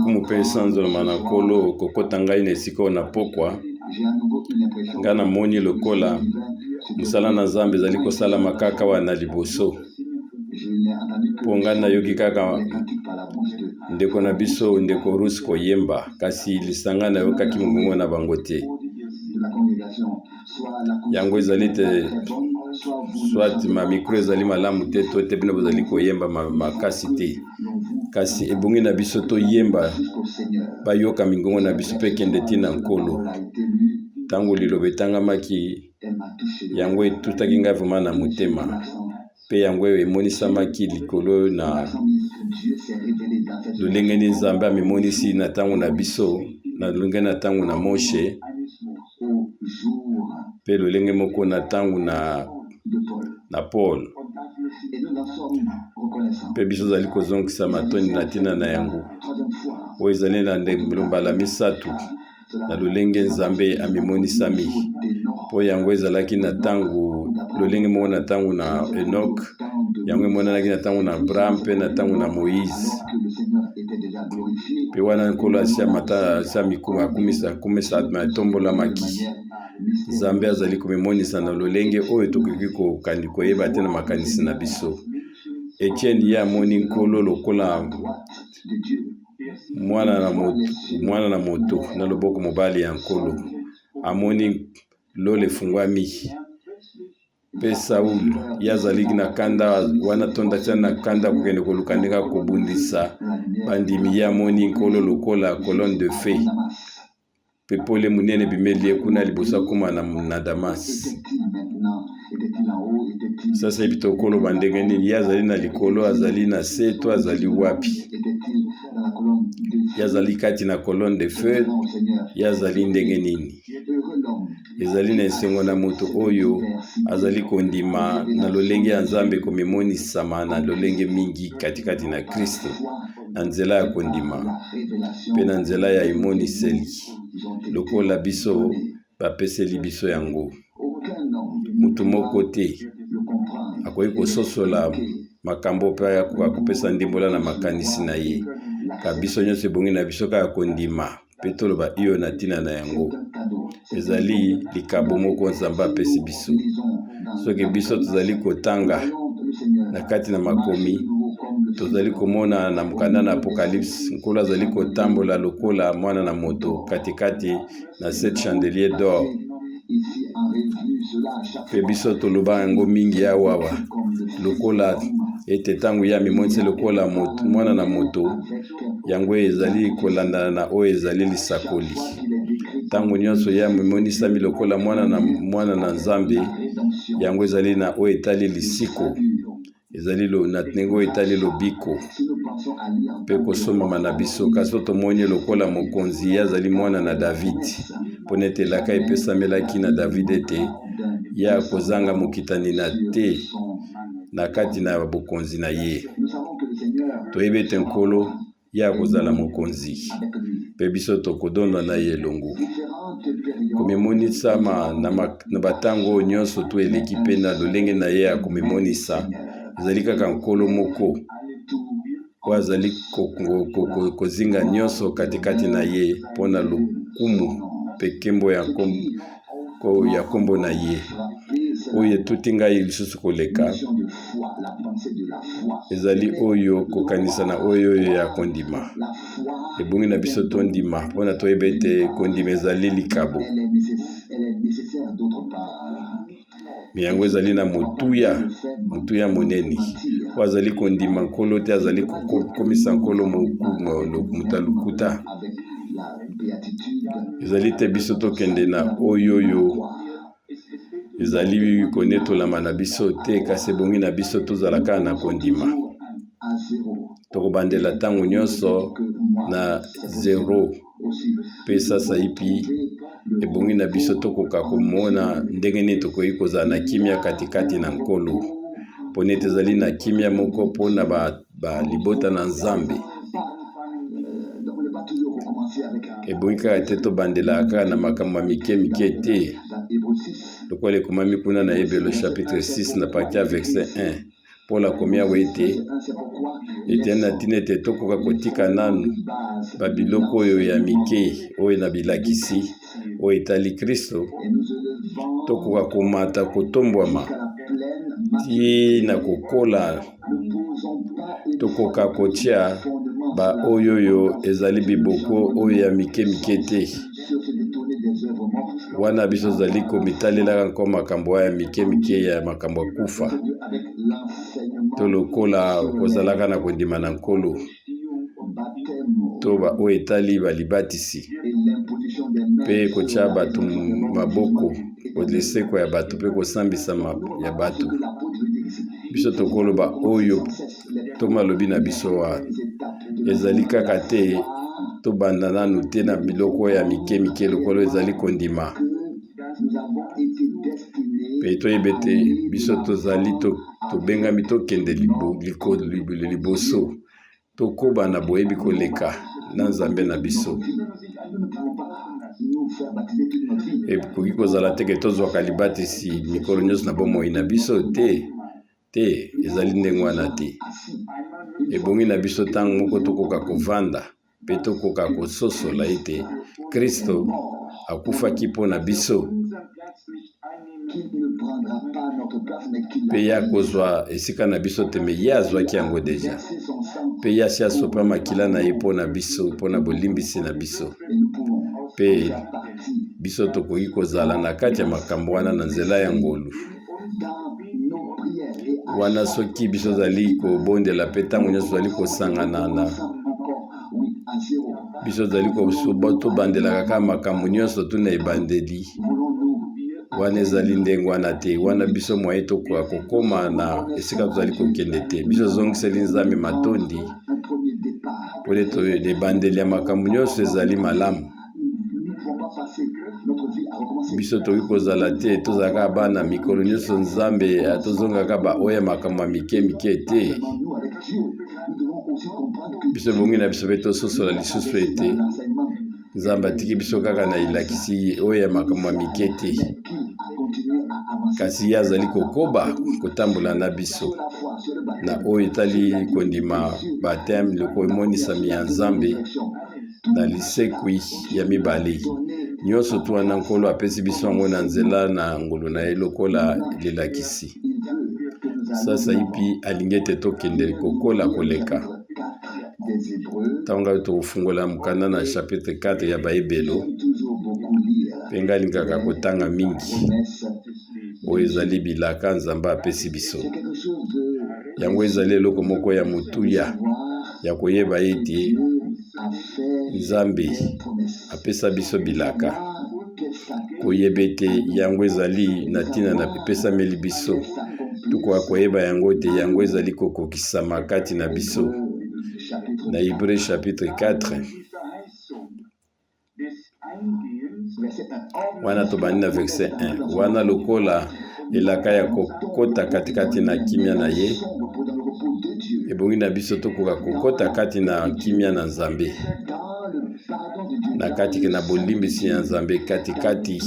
lokumu pe sanzo manakolo kokota ngai na esika na pokwa nga na moni lokola musala na Nzambe ezali kosala makaka wana liboso po nga nayoki kaka ndeko na biso ndeko Rusi koyemba kasi lisanga nayokaki mongongo na bango te yango ezali te soit ma micro ezali malamu te to te bino bozali koyemba makasi te kasi ebongi na biso toyemba bayoka mingongo na biso pe kende tina nkolo tango liloba etangamaki yango etutaki ngai vraiment na motema pe yango emonisamaki likolo na lolenge ni Nzambe amemonisi na tango na biso na lolenge na tango na Moshe pe lolenge moko na tango na Paul pe biso zali kozongisa matoni na tina na yango oyo ezali na mbala misatu na lolenge Nzambe amemonisami po yango ezalaki na tango lolenge moko na tango na Enoch yango emonanaki na tango na Abraham pe na tango na Moïse pe wana nkolo asia mata asia mikuma akumisa matombolamaki Nzambe azali komemonisa na lolenge oyo tokoki koyeba te na makanisi na biso Etienne ye amoni nkolo lokola mwana na moto na loboko mobali ya nkolo amoni lole fungwami pe Saul yazali na kanda wana tonda tena kanda kugende koluka ndenge kobundisa bandimi ya moni nkolo lokola colonne de feu pe pole munene bimeli kuna libosa kuma na Damas sasa ibito kolo bandenge ni yazali na likolo azali na se to azali wapi yazali kati na colonne de feu yazali ndenge nini ezali na esengo na moto oyo azali kondima na lolenge ya Nzambe komemonisama na lolenge mingi katikati na Kristo na nzela ya kondima pe na nzela ya imoniseli lokola biso bapeseli biso yango mutu moko te akoki kososola makambo pe akopesa ndimbola na makanisi na ye ka biso nyonso ebongi na biso kaka kondima pe toloba iyo na tina na yango ezali likabo moko Nzambe apesi biso soki biso tozali kotanga na kati na makomi tozali komona na mukanda na Apocalypse nkolo azali kotambola lokola mwana na moto katikati na 7 chandeliers d'or pe biso toloba yango mingi ya wawa lokola ete tango ya mimonisi lokola mwana na moto yango ezali kolandana na oyo ezali lisakoli tango nyonso ya mimonisami lokola mwana na Nzambe yango ezali na oyo etali lisiko ezali na tengo etali lobiko pe kosomama na biso kasi tomoni lokola mokonzi yazali mwana na David ponete laka epesamelaki na David ete ya kozanga mokitani na te na kati na bokonzi na ye toyebi te nkolo ya kozala mokonzi pe biso tokodonda na ye elongo komemonisama na batango nyonso to eleki pe na lolenge na ye ya komemonisa ezali kaka nkolo moko oyo azali kozinga nyonso katikati na ye mpona lokumu pe nkembo ya kombo na ye oyo etuti ngai lisusu koleka ezali oyo kokanisa na oyo ya kondima ebongi na biso tondima mpona toyeba ete kondima ezali likabo yango ezali na motuya monene oyo azali kondima nkolo te azali kokomisa nkolo moto alukuta ezali te biso tokende na oyo ezali konetolama na biso te kasi ebongi na biso tozalaka na kondima tokobandela ntango nyonso na 0 pe sasa ipi ebongi na biso tokoka komona ndenge nini tokoki kozala na kimia katikati na nkolo pone ete ezali na kimia moko mpona balibota na Nzambe ebongi kaka te tobandela kaka na makambo ya mike te lokola ekomami kuna na Hebrew chapitre 6 na partie verset 1 pola komia wete ete na ntina ete tokoka kotika nanu babiloko oyo ya mike oyo na bilakisi oyo etali Kristo, tokoka komata kotombwama ti na kokola tokoka kotia ba oyoyo ezali biboko oyo ya mike mike te. Wana biso zali komitalela nko makambo ya mike mike ya makambo ya kufa to lokola kozalaka na kondima na nkolo to ba oyo etali balibatisi pe kotia bato maboko kodleseko ya bato pe kosambisa ya bato. Biso tokoloba oyo to malobi na biso wa ezali kaka te to banda nanu te na biloko ya mike mike lokolo ezali kondima pe toyebe te biso tozali tobengami tokende liboso tokoba na boyebi koleka na Nzambe na biso. Ekoki kozala teke tozwaka libatisi mikolo nyonso na bomoi na biso te ezali ndenge wana te. Ebongi na biso ntango moko tokoka kovanda pe tokoka kososola ete Kristo akufaki mpo na biso pe ya kozwa esika na biso te, me ye azwaki yango deja pe ye asi asopa makila na ye mpo na biso, mpo na bolimbisi na biso. Pe biso tokoki kozala na kati ya makambo wana na nzela ya ngolu wana soki biso zali kobondela pe ntango nyonso zali kosangana na biso zali tobandelaka kaka makambo nyonso tuna ebandeli wana ezali ndenge wana te. Wana biso mwaye tokoka kokoma na esika tozali kokende te. Biso zongiseli Nzambe matondi po ete ebandeli ya makambo nyonso ezali malamu. Biso toki kozala te tozalaka bana mikolo nyonso Nzambe tozongaka ba oya makambo mike mike te. Biso bongi na biso pe tososola lisusu ete Nzambe atiki biso kaka na ilakisi oya makambo mike te, kasi ye azali kokoba kotambola na biso na oyo etali kondima bateme loko emonisami ya Nzambe na lisekwi ya mibale nyonso tu wana nkolo apesi biso yango na nzela na ngolu na ye lokola lelakisi. Sasa ipi alingi ete tokende kokola koleka ntango tokofungola mokanda na chapitre 4 ya Bayebelo mpe ngai alingaka kotanga mingi oyo ezali bilaka Nzambe apesi biso. Yango ezali eloko moko ya motuya ya koyeba ete Nzambe apesa biso bilaka, koyeba ete yango ezali na ntina na epesameli biso tokoka koyeba yango te yango ezali kokokisama kati na biso na Hébreux chapitre 4 wana tobandi na verset 1 wana lokola elaka ya kokota katikati na kimia na ye ebongi na biso tokoka kokota kati na kimia na Nzambe na kati na bolimbisi ya Nzambe katikati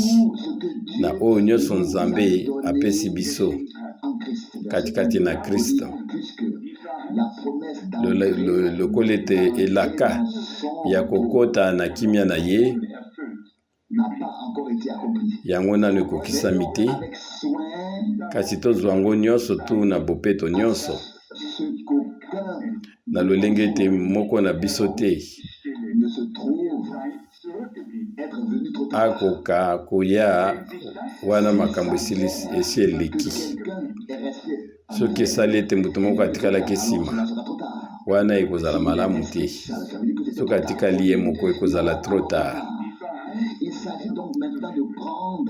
na oyo nyonso Nzambe apesi biso katikati na Kristo. Lokola ete elaka ya kokota na kimia na ye yango nano ekokisami te, kasi tozwa yango nyonso tu na bopeto nyonso na lolenge ete moko na biso te akoka koya wana makambo esi eleki. Soki esali ete moto moko atikalaki nsima wana ekozala malamu te, soki atikali ye moko ekozala trop tard.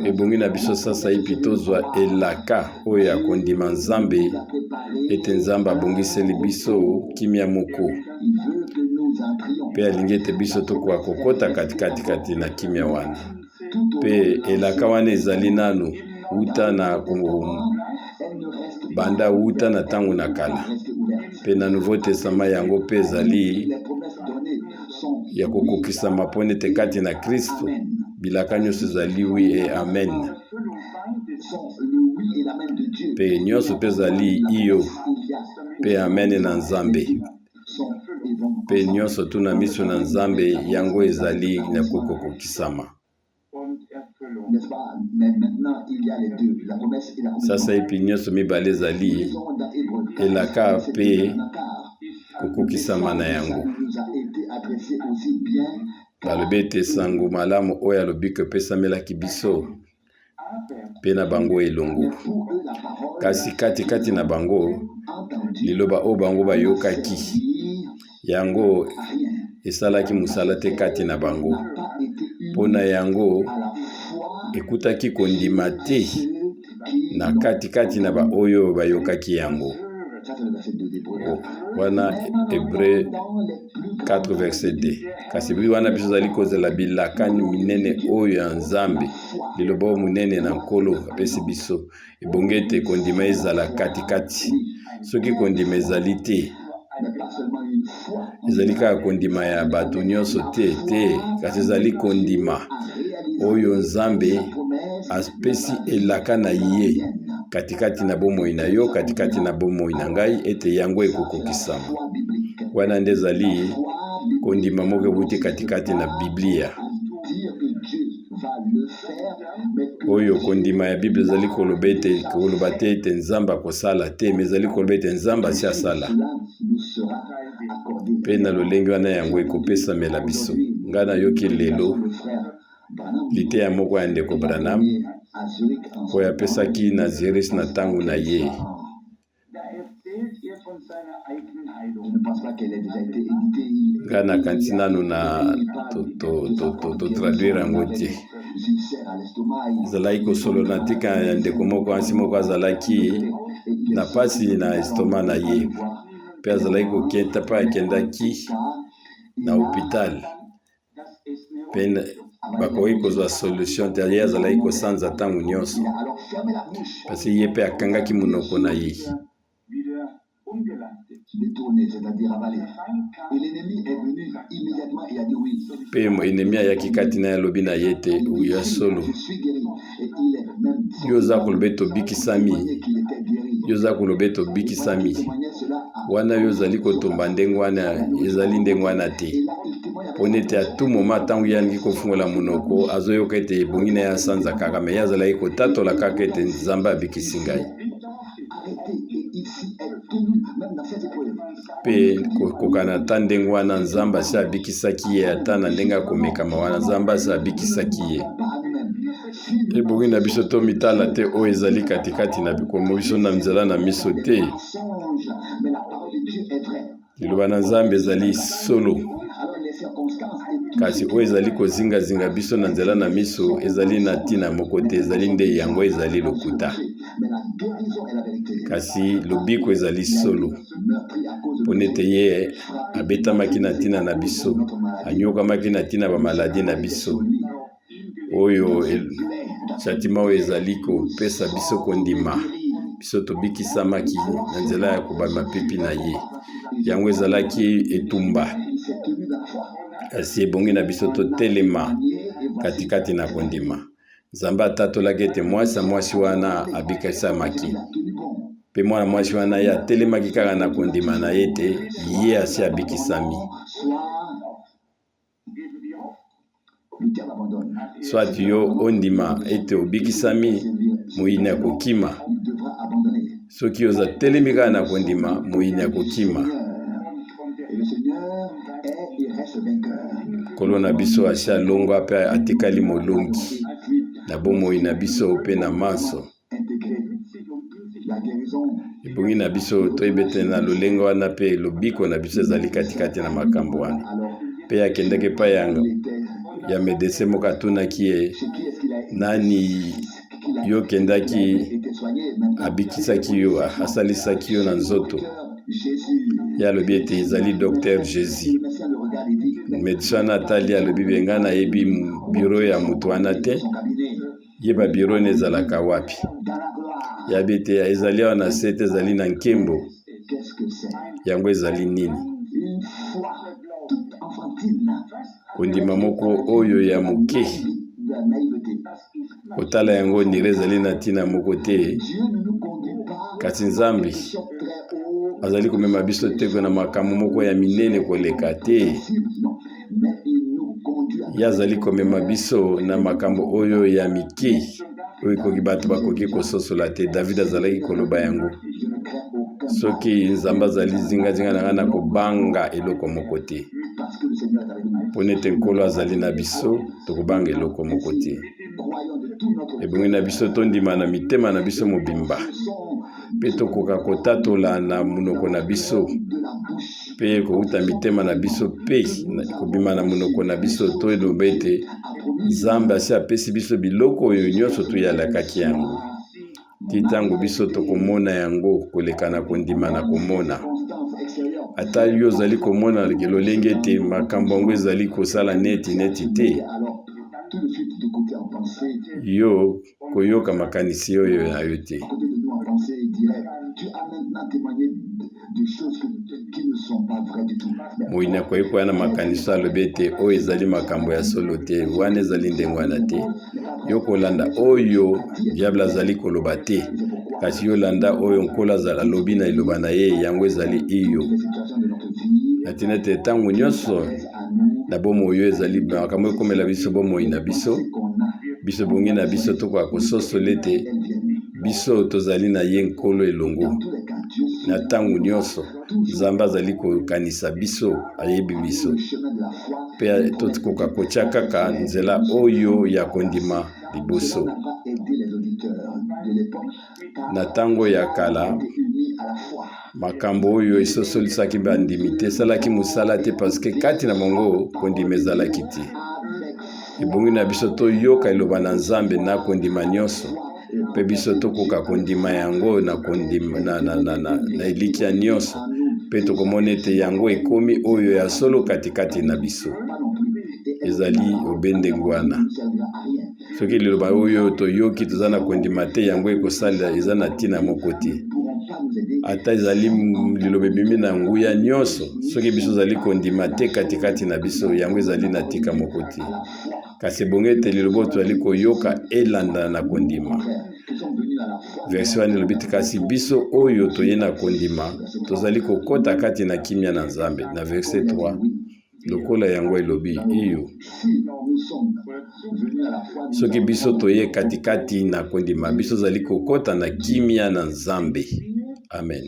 Ebongi na biso sasa ipi tozwa elaka oyo ya kondima Nzambe ete Nzambe abongiseli biso kimia moko pe alingi ete biso tokoka kokota katikati na kimia wana pe elaka wana ezali nanu uta na banda uta na tango na kala pe na Nouveau Testament yango pe ezali ya kokokisama mpo ete kati na Kristo bilaka nyonso ezali oui et amen pe nyonso pe ezali iyo pe amene na Nzambe. Pe nyonso tuna miso na Nzambe yango ezali na kokokokisama. Sasa epi nyonso mibale ezali elaka pe kokokisama na yango. Balobi ete sango malamu oyo alobi kopesamelaki biso pe na bango elongo. Kasi kati na bango liloba o bango bayokaki yango esalaki musala te kati na bango. Pona yango ekutaki kondima te na kati na ba oyo bayokaki yango. Wana Hébreu 4 verset 2. Kasi bi wana biso zali kozela bilakani minene oyo ya Nzambe liloba munene na nkolo apesi biso ebongete kondima ezala kati. Soki kondima ezali te ezali kaka kondima ya bato nyonso te kasi ezali kondima oyo Nzambe apesi elaka na ye kati na bomoi na yo kati na bomoi na ngai ete yango ekokokisama. Wana nde ezali kondima moko buti kati na Biblia. Oyo kondima ya Biblia ezali koloba te ete Nzambe akosala te, mais ezali koloba ete Nzambe asi asala. Pe na lolenge wana yango ekopesamela biso. Nga nayoki lelo liteya moko ya ndeko Branham oyo apesaki na Zurich na ntango na ye. Nga nakanisi nanu na traduire yango te. Ezalaki kosolola tika ya ndeko moko ansi moko azalaki na pasi na estoma na ye. Pe azalaki kokenta pa akendaki na hôpital. Pe bakoki kozwa solution te ye azalaki kosanza ntango nyonso. Pasi ye pe akangaki monoko na ye. Pe ennemi ayaki kati na alobi na ye te uya solo. Yo za koloba tobikisami. Wana yo zali kotomba ndenge wana ezali ndenge wana te. Pone ete a tout moment ntango yangi kofungola monoko azoyoka ete ebongi na ye asanza kaka me ye azalaki kotatola kaka ete Nzambe abikisi ngai. Pe kokana ata ndenge wana Nzambe asi abikisaki ye ata na ndenge akomekama wana Nzambe asi abikisaki ye. Ebongi na biso to mitala te oyo ezali kati na bikomo biso na nzela na miso te. Liloba na Nzambe ezali solo. Kasi oyo ezali kozinga biso na nzela na miso ezali na ntina moko te ezali nde yango ezali lokuta. Kasi lobiko ezali solo. Pone ete ye abetamaki na ntina na biso, anyokamaki na ntina bamaladi na biso. Oyo chatima oyo ezali kopesa biso kondima. Biso tobikisamaki na nzela ya kobama pipi na ye. Yango ezalaki etumba. Kasi ebongi na biso totelema kati na kondima. Nzambe atatolaki ete mwasi wana abikasamaki. Pe mwana mwasi wana ye atelemaki kaka na kondima na ye te ye asi abikisami. Soit yo ondima ete obikisami moyini ya kokima. Soki oza telemi kaka na kondima moyini ya kokima. Kolo na biso asi alongwa pe atikali molongi na bomoi na biso pe na maso. Ebongi na biso toyebete na lolenge wana pe lobiko na biso ezali kati na makambo wana. Pe akendaki pa ya medecin moko atunaki ye nani yo kendaki abikisaki yo asalisaki yo na nzoto. Ya alobi ete ezali Docteur Jésus. Medecin wana atali alobi benga nayebi biro ya moto wana te. Yeba biro nezalaka wapi. Yabi ete ezali wana sete ezali na nkembo. Yango ezali nini? Kondima moko oyo ya moke. Kotala yango ndire ezali na ntina moko te. Kasi Nzambe azali komema biso te na makambo moko ya minene koleka te. Ye azali komema biso na makambo oyo ya mike oyo ekoki bato bakoki kososola te. David azalaki koloba yango, soki Nzambe azali zingazinga na nga na kobanga eloko moko te. Mpo nete Nkolo azali na biso, tokobanga eloko moko te. Ebongi na biso tondima na mitema na biso mobimba, mpe tokoka kotatola na munoko na biso, mpe kouta mitema na biso, mpe kobima na munoko na biso to eloba ete Nzambe asi apesi biso biloko oyo nyonso toyalakaki yango. Ti ntango biso tokomona yango koleka na kondima na komona. Ata yo ozali komona lolenge ete makambo yango ezali kosala neti te, yo koyoka makanisi oyo na yo te. Moyina koyekwa na makanisi alobi ete oyo ezali makambo ya solo te, wana ezali ndenge wana te. Yo kolanda oyo diable azali koloba te, kasi yo landa oyo Nkolo alobi na eloba na ye, yango ezali iyo. Natina te ntango nyonso na bomoi oyo ezali makambo ekomela biso bomoi na biso, biso bongi na biso tokoka kososola ete biso tozali na ye Nkolo elongo. Na ntango nyonso Nzambe azali kokanisa biso, ayebi biso, mpe tokoka kotya kaka nzela oyo ya kondima liboso. Na ntango ya kala makambo oyo esosolisaki bandimi te, esalaki mosala te, paske kati na bango kondima ezalaki te. Ebongi na biso toyoka eloba na Nzambe na kondima nyonso, mpe biso tokoka kondima yango na kondima na elikya nyonso, mpe tokomona ete yango ekomi oyo ya solo katikati na biso. Ezali obendengo wana. Soki liloba oyo toyoki toza na kondima te, yango ekosala eza na ntina moko te. Ata ezali liloba ebimi na nguya nyonso, soki biso ezali kondima te katikati na biso, yango ezali na tika moko te. Kasi bonge ete liloba oyo tozali koyoka elanda na kondima. Verset wana elobi te kasi biso oyo toye na kondima tozali kokota kati na kimia na Nzambe. Na verset 3 lokola yango elobi iyo, soki biso toye katikati na kondima, biso zali kokota na kimia na Nzambe. Amen.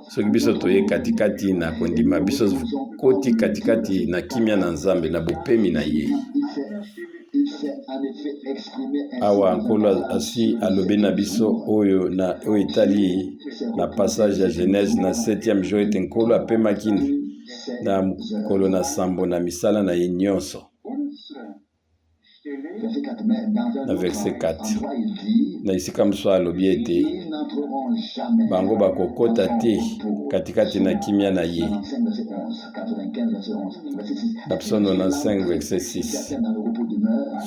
Soki biso toye katikati na kondima, biso koti katikati na kimia na Nzambe, na bopemi na ye. Awa Nkolo asi alobi na biso oyo na oyo etali na passage ya Genèse na 7e jour ete Nkolo apemaki na mokolo na sambo na misala na ye nyonso. Na verset 4 na esika mosusu alobi ete bango bakokota te katikati na kimia na ye. Na Psaume 95 verset 6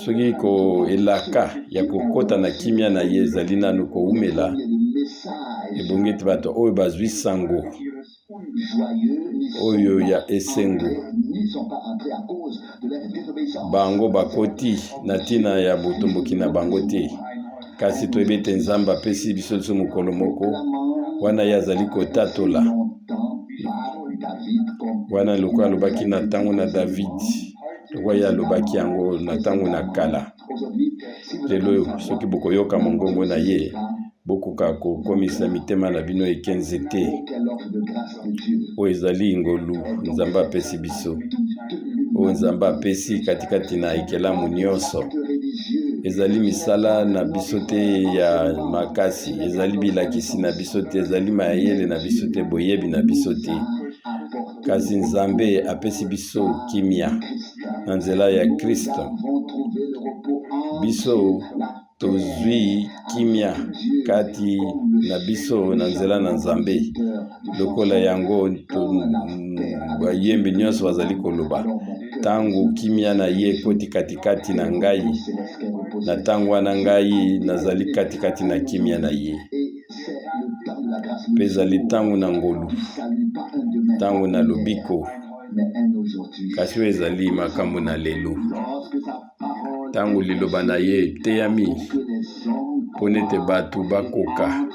soki ko elaka ya kokota na kimia na ye ezali nanu koumela, ebongi ete bato oyo bazwi sango oyo ya esengo bango bakoti na ntina ya botomboki na bango te. Kasi toyebi ete Nzambe apesi biso liso mokolo moko wana ye azali kotatola wana lokola alobaki na ntango na David, lokola ye alobaki yango na ntango na kala. Lelo soki bokoyoka mongongo na ye, bokoka kokomisa mitema na bino ekenze te. Oyo ezali ngolu Nzambe apesi biso, oyo Nzambe apesi katikati na ekelamu nyonso. Ezali misala na biso te ya makasi, ezali bilakisi na biso te, ezali mayele na biso te, boyebi na biso te. Kasi Nzambe apesi biso kimia na nzela ya Kristo. Biso tozwi kimia kati na biso na nzela na Nzambe. Lokola yango bayembi nyonso bazali koloba, tango kimia na ye koti katikati na ngai, na tango wana ngai nazali katikati na kimia na ye. Pe ezali tango na ngolu, tango na lobiko, kasi oyo ezali makambo na lelo. Tango liloba na ye teyami, pona ete bato bakoka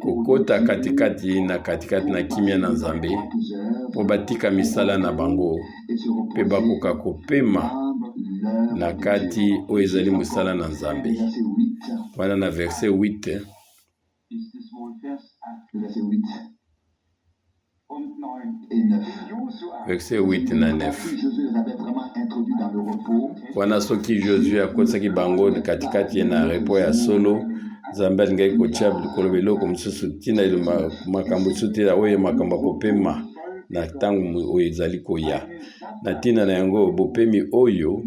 kokota katikati na kimia na Nzambe po batika misala na bango pe bakoka kopema na kati oyo ezali mosala na Nzambe. Wana na verset 8 verset 8 na 9 wana soki Josué akosaki bango katikati na repos ya solo, Nzambe alingaki kotia likolo biloko mosusu ntina makambo mosusu te oyo makambo kopema na ntango oyo ezali koya. Na ntina na yango bopemi oyo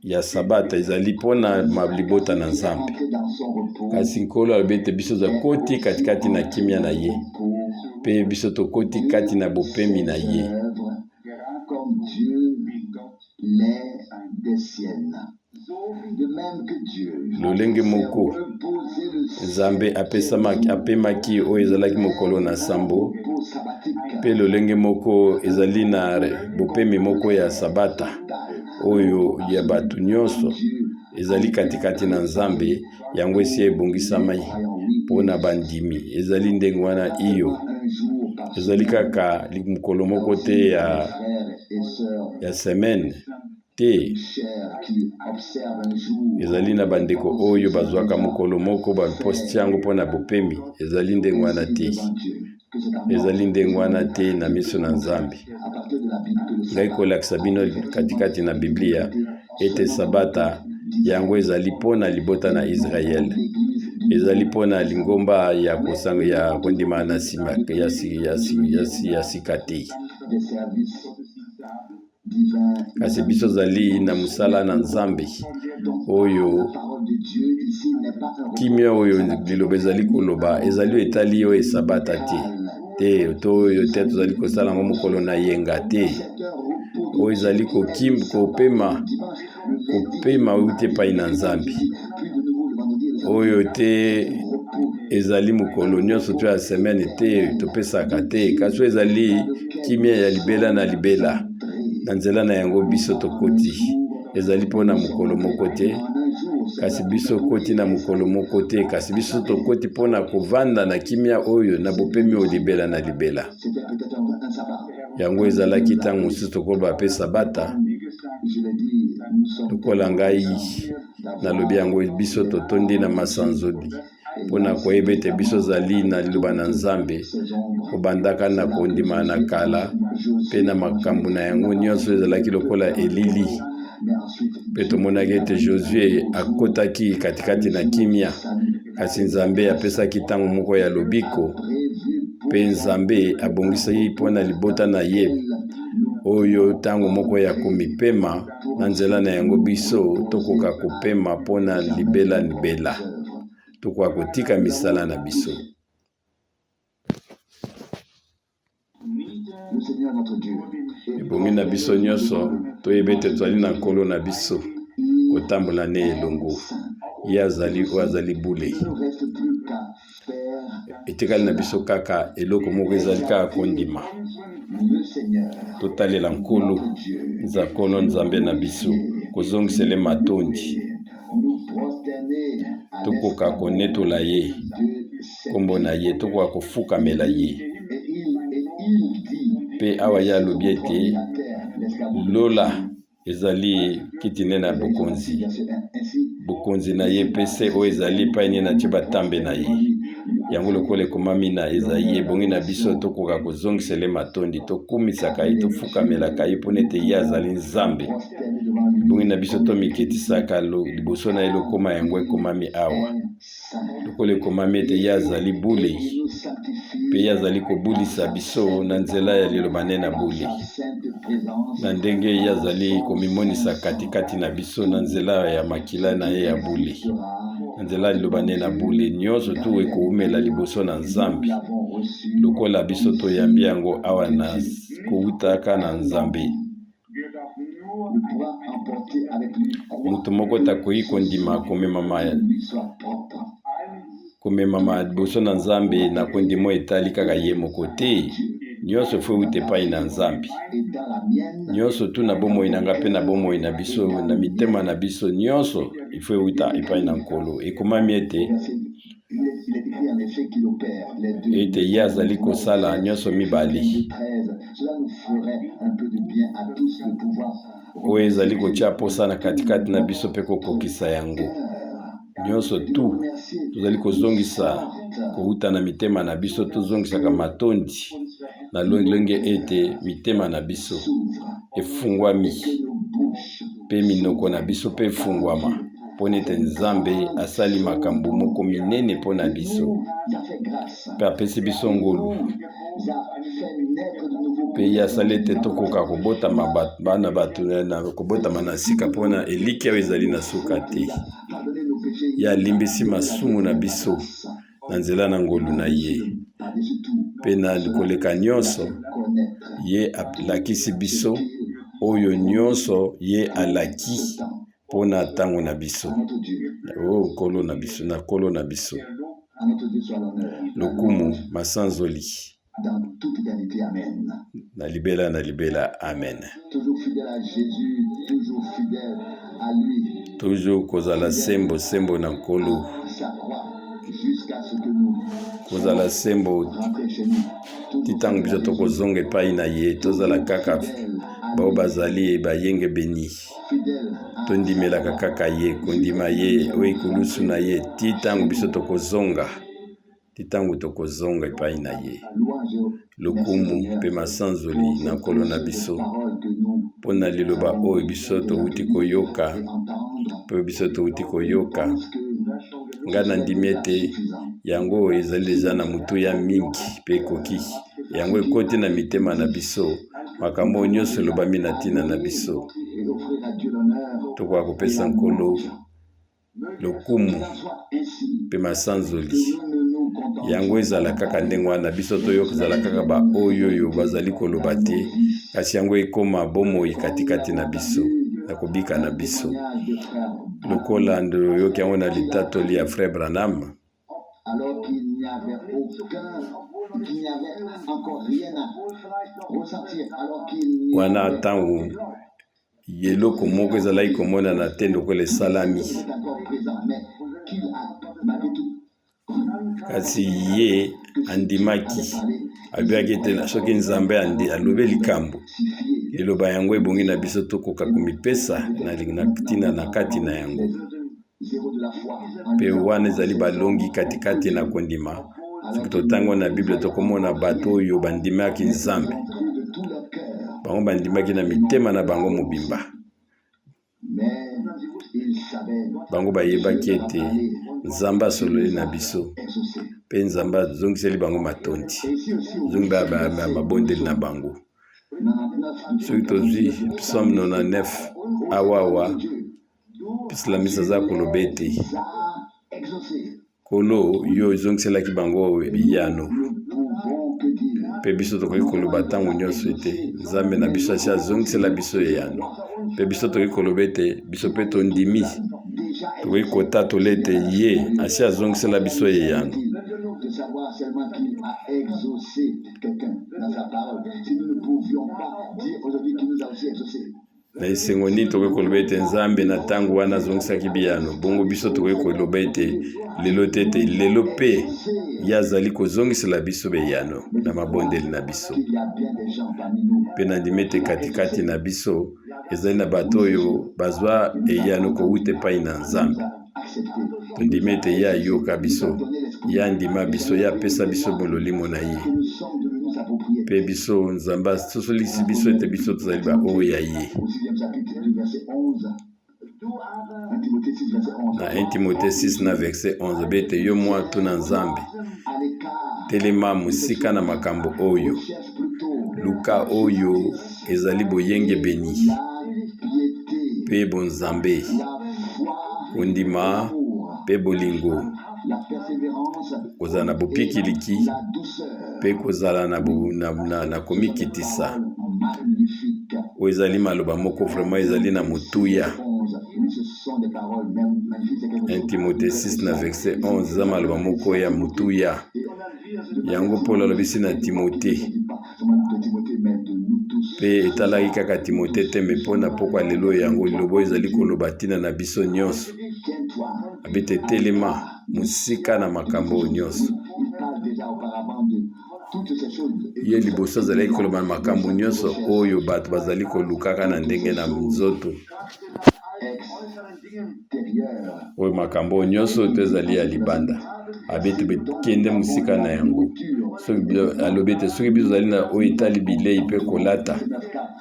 ya sabata ezali mpona malibota na Nzambe, kasi Nkolo alobi ete biso tokoti katikati na kimia na ye mpe biso tokoti kati na bopemi na ye. Lolenge moko Nzambe apemaki oyo ezalaki mokolo na sambo, mpe lolenge moko ezali na bopemi moko ya sabata oyo ya bato nyonso ezali katikati na Nzambe, yango esi ebongisama mpona bandimi. Ezali ndenge wana iyo ezali kaka mokolo moko te ya semaine te, ezali na bandeko oyo bazwaka mokolo moko baposti yango mpona bopemi. Ezali ndenge wana te, ezali ndenge wana te na miso na Nzambe. Ngai kolakisa bino katikati na Biblia ete sabata yango ezali mpona libota na Israel, ezali mpona lingomba ya kosanga ya kondima na sima ya sika te. Kasi biso zali na musala na Nzambe oyo kimia oyo liloba ezali koloba ezali etali oyo esabata te to oyo te tozali kosala ngo mokolo na yenga te, oyo ezali kopema ute pai na Nzambe oyo te ezali mokolo nyonso to ya semaine te topesaka te, kasi ezali kimia ya libela na libela. Na nzela na yango biso tokoti ezali mpona mokolo moko te, kasi biso koti na mokolo moko te, kasi biso tokoti mpona kovanda na kimia oyo na bopemi oyo libela na libela. Yango ezalaki ntango mosusu tokoloba pe sabata, lokola ngai nalobi yango biso totondi na masanzoli mpona koyeba ete biso zali na liloba na Nzambe kobandaka na kondima na kala mpe na makambo na yango nyonso ezalaki lokola elili. Mpe tomonaki ete Josué akotaki katikati na kimia, kasi Nzambe apesaki ntango moko ya lobiko mpe Nzambe abongisaki mpona libota na ye oyo ntango moko ya komipema. Na nzela na yango biso tokoka kopema mpona libela tokoka kotika misala na biso. Ebongi na biso nyonso toyeba ete tozali na Nkolo na biso kotambola ne elongo, ye azali bule. Etikali na biso kaka eloko moko ezali kaka kondima totalela Nkolo Nzambe na biso kozongisele matondi, tokoka konetola ye kombo na ye, tokoka kofukamela ye. Pe awa ya alobi ete lola ezali kitine na bokonzi na ye pese oyo ezali paine na tie batambe na ye. Yango lokola ekomami na Ezayi, ebongi na biso tokoka kozongisele matondi, tokumisaka ye, tofukamelaka ye mpona ete ye azali Nzambe. Ebongi na biso tomiketisaka liboso na ye lokoma yango ekomami awa, lokola ekomami ete ye azali bule mpe ye azali kobulisa biso na nzela ya liloba ne na bule, na ndenge ye azali komimonisa katikati na biso na nzela ya makila na ye ya bule, na nzela liloba ne na bule nyonso tu ekoumela liboso na Nzambe lokola biso toyambi yango awa na koutaka na Nzambe. Mutu moko takoki kondima komemama liboso na Nzambe na kondima etali kaka ye moko te, nyonso fo ute pai na nzambi nyonso tu na bomoi na nga pe na bomoi na biso na mitema na biso nyonso ifo uta epai na nkolo ekomami ete ye azali kosala nyonso mibale oyo ezali kotia posa na katikati na biso mpe kokokisa yango nyonso tu tozali kozongisa kouta na mitema na biso tozongisaka matondi na lolenge ete mitema na biso efungwami mpe minoko na biso mpe efungwama mpo ete nzambe asali makambo moko minene mpo na biso mpe apesi biso ngolu mpe ye asali ete tokoka kobotama bana bato na kobotama na sika mpona eliki oyo ezali na suka te ye alimbisi masumu na biso na nzela na ngolu na ye mpe na koleka nyonso ye alakisi biso oyo nyonso ye alaki mpo na ntango na biso nkolo na biso na nkolo na biso lokumu masanzoli na libela amen. Toujours kozala sembo na nkolo kozala sembo titango biso tokozonga epai na ye tozala kaka bao bazali bayenge beni tondimelaka kaka ye kondima ye oyo ekulusu na ye titango biso tokozonga epai na ye lokumu mpe masanzoli na nkolo na biso mpo na liloba oyo biso touti koyoka nga na ndimi ete yango ezali deja na mutu ya mingi mpe ekoki yango ekoti na mitema na biso makambo nyonso elobami na ntina na biso tokoka kopesa nkolo lokumu mpe masanzoli yango ezala kaka ndenge wana biso toyoka ezala kaka baoyo bazali koloba te kasi yango ekoma bomoi katikati na biso na kobika na biso lokola ndoyoki yango na litatoli ya frère Branham wana ntango eloko moko ezalaki komonana te lokola esalami kasi ye andimaki abiyaki ete soki nzambe alobe likambo liloba yango ebongi na biso tokoka komipesa na ntina na kati na yango mpe wana ezali balongi katikati na kondima soki totango na Bible tokomona bato oyo bandimaki nzambe bango bandimaki na mitema na bango mobimba bango bayebaki ete nzambe asololi na biso mpe nzambe azongiseli bango matondi zongi mabondeli na bango soki tozwi psaume 99 awawa pisalamisa aza koloba ete kolo yo ezongiselaki bango biyano mpe biso tokoki koloba ntango nyonso ete nzambe na biso asi azongisela biso eyano mpe biso tokoki koloba ete biso mpe tondimi tokoki kotatola ete ye asi azongisela biso eyano na esengo nini tokoki koloba ete nzambe na ntango wana azongisaki biyano bongo biso tokoki koloba ete lelo te ete lelo mpe ye azali kozongisela biso beyano na mabondeli na biso mpe na ndimi ete katikati na biso ezali na bato oyo bazwa eyano kowuta epai na nzambe tondimi ete ye ayoka biso ye andima biso ye apesa biso bololimo na ye mpe biso nzambe asosolisi biso ete biso tozali baoyo ya ye na 1 Timothée 6 na verset 11 bete yo mwa to na nzambe telema musika na makambo oyo luka oyo ezali boyenge beni mpe bonzambe kondima mpe bolingo kozala na bopikiliki mpe kozala na komikitisa oyo ezali maloba moko vraiment ezali na motuya 1 Timothée 6 na verset 11 eza maloba moko ya motuya yango Paul alobisi na Timothée pe etalaki kaka Timote te, me mpona pokwa lelo yango liloba ezali koloba ntina na biso nyonso. Abete telema musika na makambo nyonso. Ye liboso azalaki koloba na makambo nyonso oyo bato bazali kolukaka na ndenge na nzoto. Oyo makambo nyonso to ezali ya libanda. Abete bekende musika na yango. Alobi ete soki biso ezali na oyo etali bilei mpe kolata,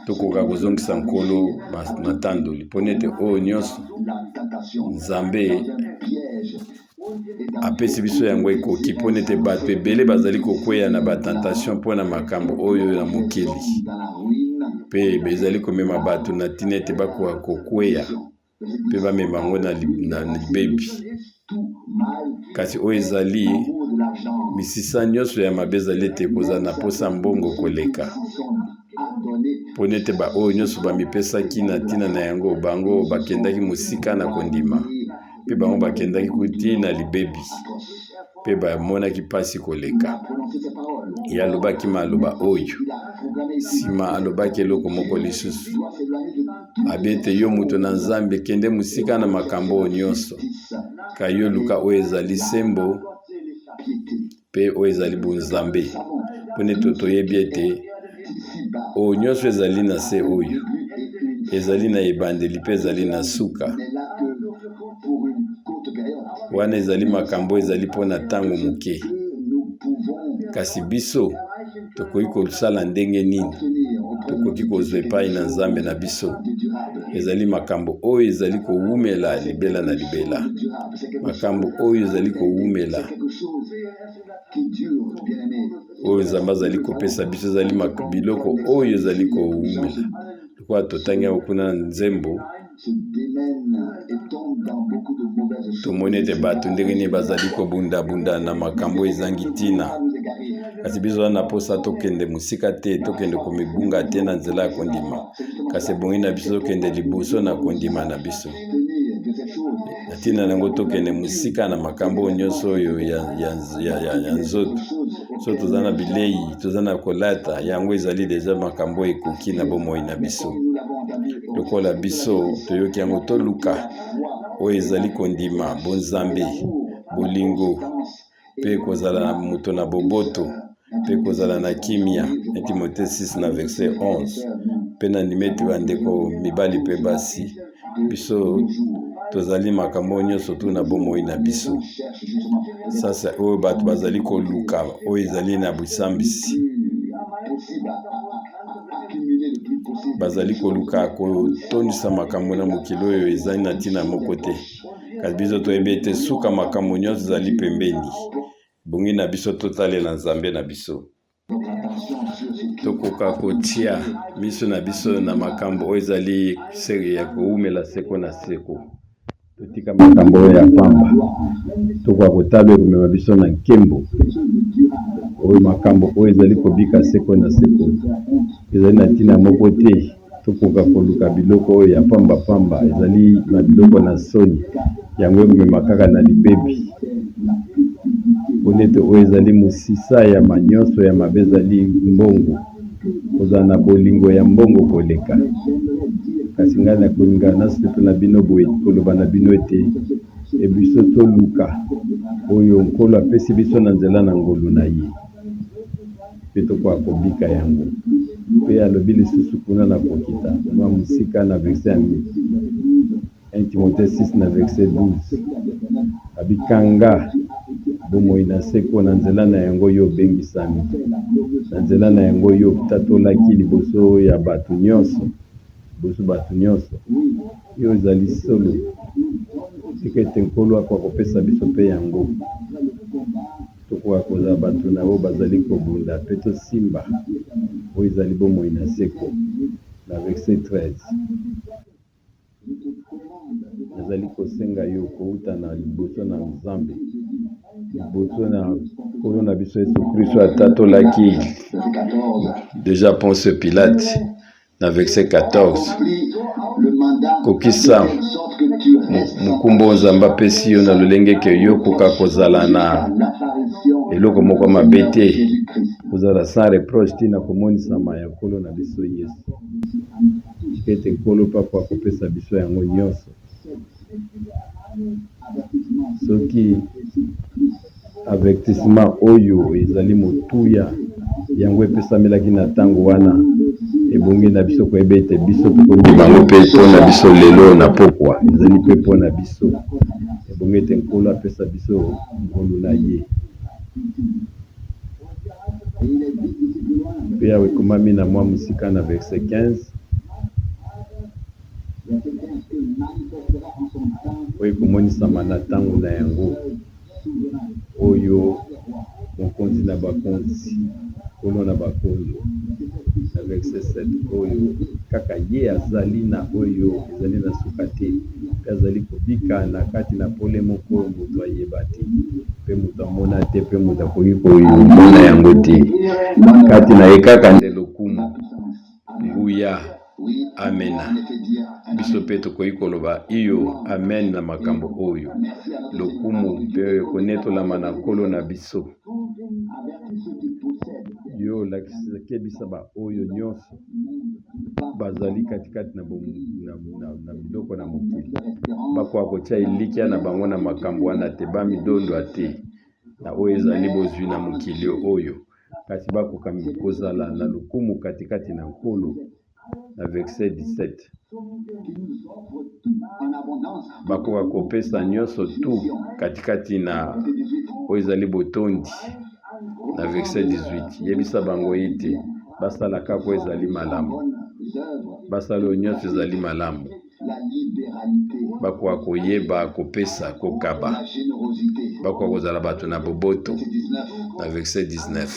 tokoka kozongisa nkolo matandoli. Mpona ete oyo nyonso Nzambe apesi biso yango ekoki, mpona ete bato ebele bazali kokweya na batentation mpona makambo oyo ya mokili, mpe bezali komema bato na ntina ete bakoka kokweya mpe bamema yango na libebi. Kasi oyo ezali misisa nyonso ya mabe ezali ete kozala na posa mbongo koleka, mpona ete oyo nyonso bamipesaki na ntina na yango, bango bakendaki mosika na kondima, mpe bango bakendaki kuti na libebi, mpe bamonaki mpasi koleka. Ye alobaki maloba oyo, nsima alobaki eloko moko lisusu, abete yo moto na Nzambe kende mosika na makambo oyo nyonso, ka yo luka oyo ezali sembo mpe oyo ezali bonzambe, mpona ete toyebi ete oyo nyonso ezali na se oyo ezali na ebandeli mpe ezali na suka. Wana ezali makambo ezali mpona ntango moke, kasi biso tokoki kosala ndenge nini, tokoki kozwa epai na Nzambe na biso. Ezali makambo oyo ezali kowumela libela na libela, makambo oyo ezali kowumela oyo Nzambe azali kopesa biso, ezali biloko oyo ezali kowumela. Kwa totangi ya kuna nzembo tomoni ete bato ndenge nini bazali kobunda na makambo ezangi ntina, kasi biso wana posa tokende musika te, tokende komibunga te na nzela ya kondima, kasi bongi na biso tokende liboso na kondima na biso. Ntina nango tokende musika na makambo nyonso oyo ya nzoto. So toza na bilei, toza na kolata, yango ezali deja makambo ekoki na bomoi na biso. Lokola biso toyoki yango toluka oyo ezali kondima bonzambe, bolingo, mpe kozala na moto na boboto, mpe kozala na kimia. Timote 6 na verset 11. Mpe na ndimeti bandeko mibali mpe basi, biso tozali makambo nyonso tu na bomoi na biso. Sasa oyo bato bazali koluka oyo ezali na busambisi, bazali koluka kotondisa makambo na mokili oyo ezali na ntina moko te. Kasi biso toyebi ete suka makambo nyonso ezali pembeni, bongi na biso totalela Nzambe na biso. Tokoka kotia miso na biso na makambo oyo ezali seri ya koumela seko na seko. Totika makambo oyo ya pamba, tokoka kotala komema biso na nkembo oyo makambo oyo ezali kobika seko na seko, ezali na ntina moko te. Tokoka koluka biloko oyo ya pamba ezali na biloko na soni, yango ekomema kaka na libebi. Ponete oyo ezali musisa ya manyonso ya mabe ezali mbongo, kozala na bolingo ya mbongo koleka. Kasi ngai na koninga naseto na bino boye koloba na bino ete ebiso toluka oyo nkolo apesi biso na nzela na ngolu na ye, mpe tokoka kobika yango. Mpe alobi lisusu kuna na kokita mwa musika na verset 1 Timote 6 na verset 12, abikanga bomoi na seko na nzela na yango yo bengisami, na nzela na yango yo tatolaki liboso ya bato nyonso, liboso bato nyonso. Yo ezali solo sika ete nkolo akwa kopesa biso mpe yango, tokoka kozala bato na oyo bazali kobunda mpe tosimba oyo ezali bomoi na seko. Na verset 13, nazali kosenga yo kouta na liboso na Nzambe, liboso na nkolo na biso Yesu Kristo atatolaki deja Ponce Pilate. Na verset 14, kokisa mukumbo Nzambe apesi yo na lolenge ke yo koka kozala na eloko moko mabe te, kozala sans reproche tina komonisama ya nkolo na biso Yesu. Ete nkolo papa akopesa biso yango nyonso. Soki avertissement oyo ezali motuya yango epesamelaki na ntango wana ebongi na biso koyeba ete biso bango mpe mpona biso lelo na pokwa ezali mpe mpona biso ebongi ete nkolo apesa biso nkolo na ye. Mpe awe ekomami na mwa mosika na verset 15 oyo ekomonisama na ntango na yango oyo mokonzi na bakonzi nkolo na bakolo na verset 7 oyo kaka ye azali na oyo ezali na suka te mpe azali kobika na kati na pole moko oyo moto ayeba te mpe moto amona te mpe moto akoki komona yango te kati na ye kaka nde lokumu nguya amena biso mpe tokoki koloba iyo amen na makambo oyo lokumu mpe konetolama na nkolo na biso yo lakisaki ebisa baoyo nyonso bazali katikati na biloko na mokili bakoka kotia elikya na bango na makambo wana te bamidondwa te na oyo ezali bozwi na mokili oyo kasi bakoka kozala na lokumu katikati na nkolo na verset 17 bakoka kopesa nyonso tu katikati na oyo ezali botondi na verset 18 yebisa bango ete basala kaka ezali malamu basala oyo nyonso ezali malamu bakoka koyeba kopesa kokaba bakoka kozala bato na boboto na verset 19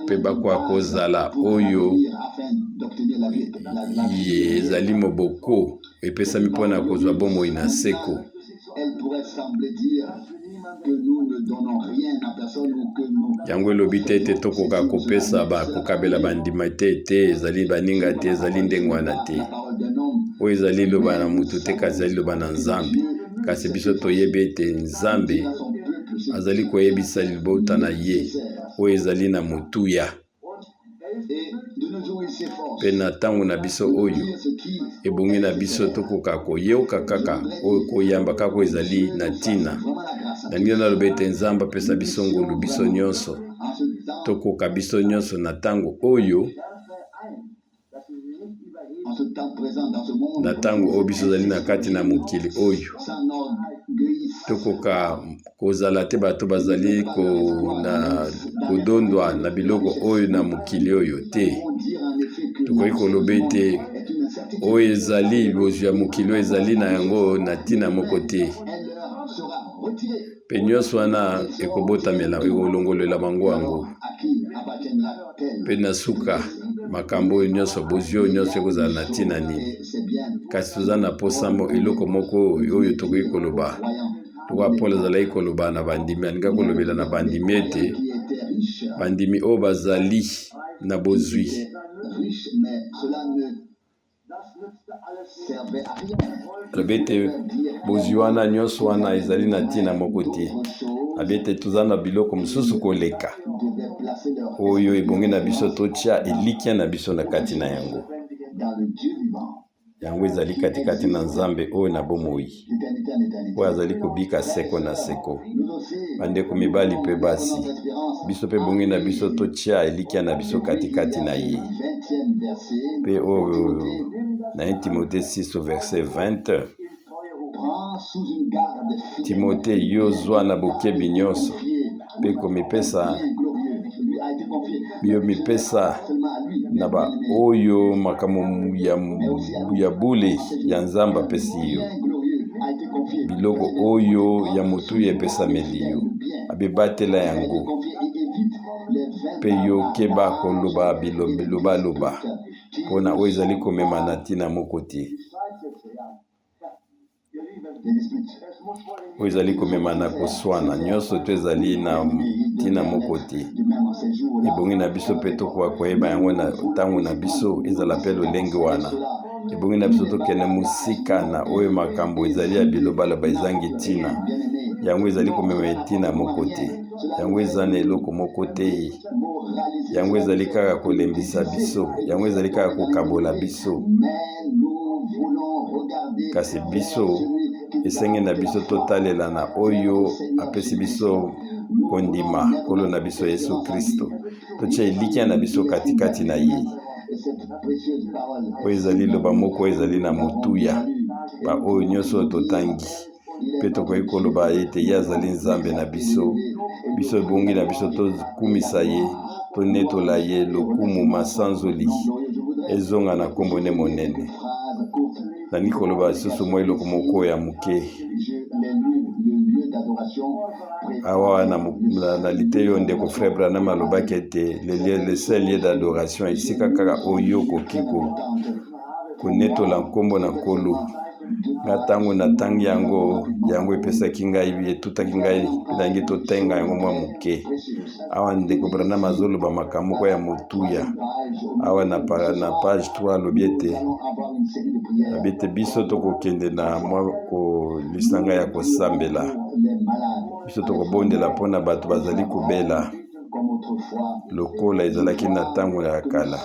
mpe bakoka kozala oyo ezali moboko epesami mpona kozwa bomoi na seko yango elobi te ete tokoka kopesa bakokabela bandima te ezali baninga te ezali ndenge wana te oyo ezali loba na mutu te kasi ezali loba na Nzambe kasi biso toyebi ete Nzambe azali koyebisa libota na ye oyo ezali na motuya mpe na ntango na biso oyo ebongi na biso tokoka koyoka kaka oyo koyamba kaka ezali na ntina na ndenge naloba ete Nzambe apesa biso ngolu biso nyonso tokoka biso nyonso na ntango oyo na ntango oyo biso ezali na kati na mokili oyo tokoka kozala te bato bazali kodondwa na biloko oyo na mokili oyo te tokoki koloba ete oyo ezali bozwi ya mokili oyo ezali na yango na ntina moko te mpe nyonso wana ekobotamela ekolongolela bango yango mpe na suka makambo oyo nyonso bozwi oyo nyonso ekozala na ntina nini kasi toza na posamo eloko moko oyo tokoki koloba tokoka Paul azalaki koloba na bandimi alinga kolobela na bandimi ete bandimi oyo bazali na bozwi lobi ete bozwi wana nyonso wana ezali na ntina moko te abi ete toza na biloko mosusu koleka oyo ebongi na biso totia elikya na biso na kati na yango yango ezali katikati na Nzambe oyo na bomoi oyo azali kobika seko na seko bandeko mibali mpe basi biso mpe bongi na biso totia elikya na biso katikati na ye mpe oyo na 1 Timothée 6 verset 20 Timothée yo zwa na bokebi nyonso mpe komipesa yo mipesa na ba oyo makambo ya bule ya Nzambe apesi yo biloko oyo ya motu epesameli yo abebatela yango mpe yo keba koloba bilobaloba mpona oyo ezali komema na ntina moko te oyo ezali komema na koswana nyonso to ezali na ntina moko te ebongi na biso mpe tokoka koyeba yango na ntango na biso ezala mpe lolenge wana ebongi na biso tokende mosika na oyo makambo ezali ya bilobaloba ezangi ntina yango ezali komema ntina moko te yango eza na eloko moko te, yango ezali kaka kolembisa biso, yango ezali kaka kokabola biso. Kasi biso esengi na biso totalela na oyo apesi biso kondima nkolo na biso Yesu Kristo, totia elikya na biso katikati na ye. Oyo ezali loba moko ezali na motuya ba oyo nyonso totangi, mpe tokoki koloba ete ye azali nzambe na biso, biso ebongi na biso tokumisa ye, tonetola ye lokumu masanzoli ezonga na kombo ne monene. Nani koloba lisusu mwa eloko moko ya moke awa na liteyo ndeko frère Branham alobaki ete le seul lieu d'adoration esika kaka oyo koki konetola nkombo na nkolo. Nga ntango natangi yango epesaki ngai, etutaki ngai nangi totenga yango mwa moke. Awa ndeko Branham azoloba makambo moko ya motuya awa na page 3 alobi ete biso tokokende na mwa kolisanga ya kosambela, biso tokobondela mpona bato bazali kobela lokola ezalaki na ntango ya kala.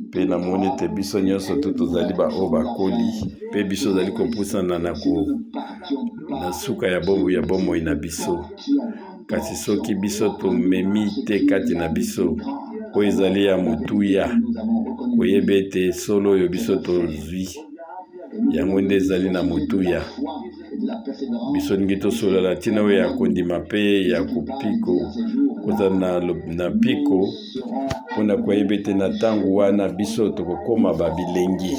Mpe namoni ete biso nyonso tozali baoyo bakoli, mpe biso ozali kopusana na suka ya bomoi na biso. Kasi soki biso tomemi te kati na biso oyo ezali ya motuya, koyeba ete solo oyo biso tozwi yango nde ezali na motuya. Biso ningi tosolola ntina oyo ya kondima mpe ya kopiko kozala na piko mpona koyeba ete na ntango wana biso tokokoma babilengi,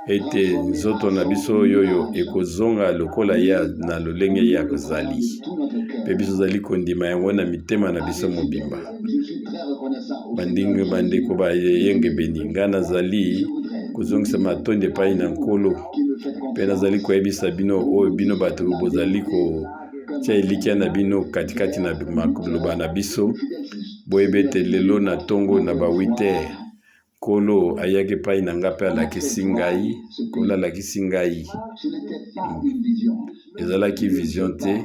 ete nzoto na biso oyo ekozonga lokola ya na lolenge ya kozali, mpe biso zali kondima yango na mitema na biso mobimba. Bandingi bandeko bayenge beni, nga nazali kozongisa matondi epai na nkolo, mpe nazali koyebisa bino oyo bino bato bozali kotia elikya na bino katikati na makoloba na biso. Boyeba ete lelo na ntongo na ba 8h nkolo ayaki epai na nga mpe alakisi ngai, nkolo alakisi ngai. Ezalaki vision te,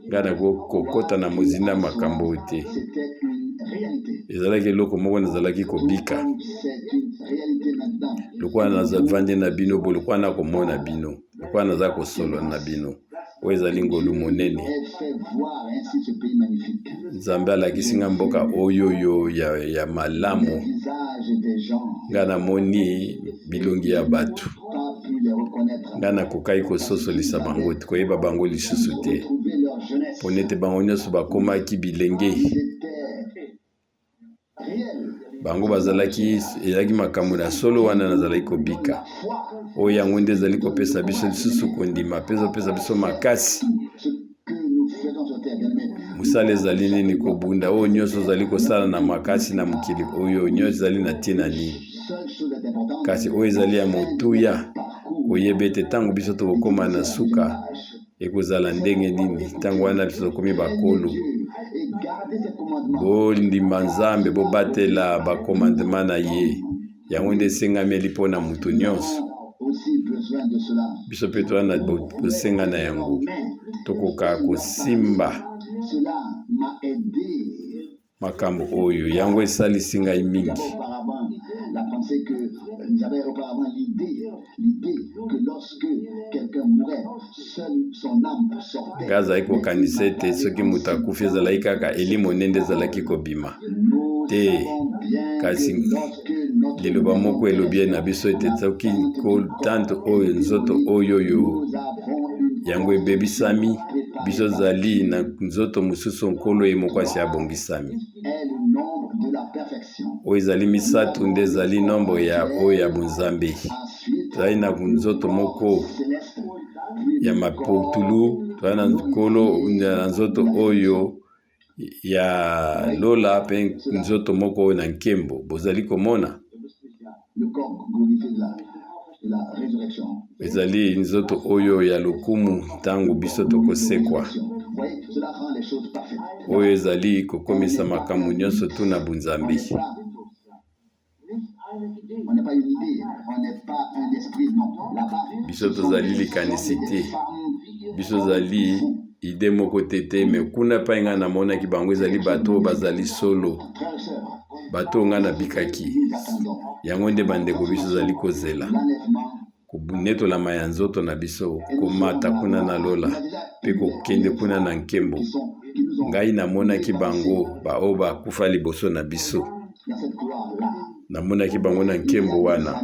nga nakokota na mozinda makambo te, ezalaki eloko moko nazalaki kobika lokola nazavandi na bino bo, lokola nakomona bino, lokola naza kosolo na bino. Oyo ezali ngolu monene. Nzambe alakisi nga mboka oyo ya malamu, nga namoni bilongi ya bato, nga nakokai kososolisa bango te, koyeba bango lisusu te, mpona ete bango nyonso bakomaki bilenge. Bango bazalaki ezalaki makambo na solo wana nazalaki kobika, oyo yango nde ezali kopesa biso lisusu kondima, pesa biso makasi. Mosala ezali nini kobunda oyo nyonso ozali kosala na makasi na mokili oyo nyonso ezali na ntina nini. Kasi oyo ezali ya motuya, koyeba ete ntango biso tokokoma na suka ekozala ndenge nini. Ntango wana biso tokomi bakolo, bondima Nzambe, bobatela bakomandema na ye, yango nde esengameli mpona moto nyonso. Biso mpe toza na bosenga na yango, tokoka kosimba makambo oyo, yango esalisi ngai mingi. Nga azalaki kokanisa ete soki moto akufi ezalaki kaka elimo nende ezalaki kobima te. Kasi liloba moko elobi na biso ete soki tanto oyo nzoto oyo yango ebebisami, biso zali na nzoto mosusu nkolo ye moko asi abongisami. Oyo ezali misato nde ezali nombre ya oyo ya bonzambe. Tozali na nzoto moko ya mapotulu, tozali na nkolo na nzoto oyo ya lola, mpe nzoto moko oyo na nkembo. Bozali komona ezali nzoto oyo ya lokumu ntango biso tokosekwa, oyo ezali kokomisa makambo nyonso tu na bunzambe. Biso tozali likanisi te, biso zali ide moko tete me kuna pa nga na mona ki bango ezali bato bazali solo bato nga na bikaki yango nde bandeko biso zali kozela kubunetola maya nzoto na biso komata kuna na lola pe kokende kuna na nkembo ngai namonaki bango baoba kufa liboso na biso namonaki bango na nkembo wana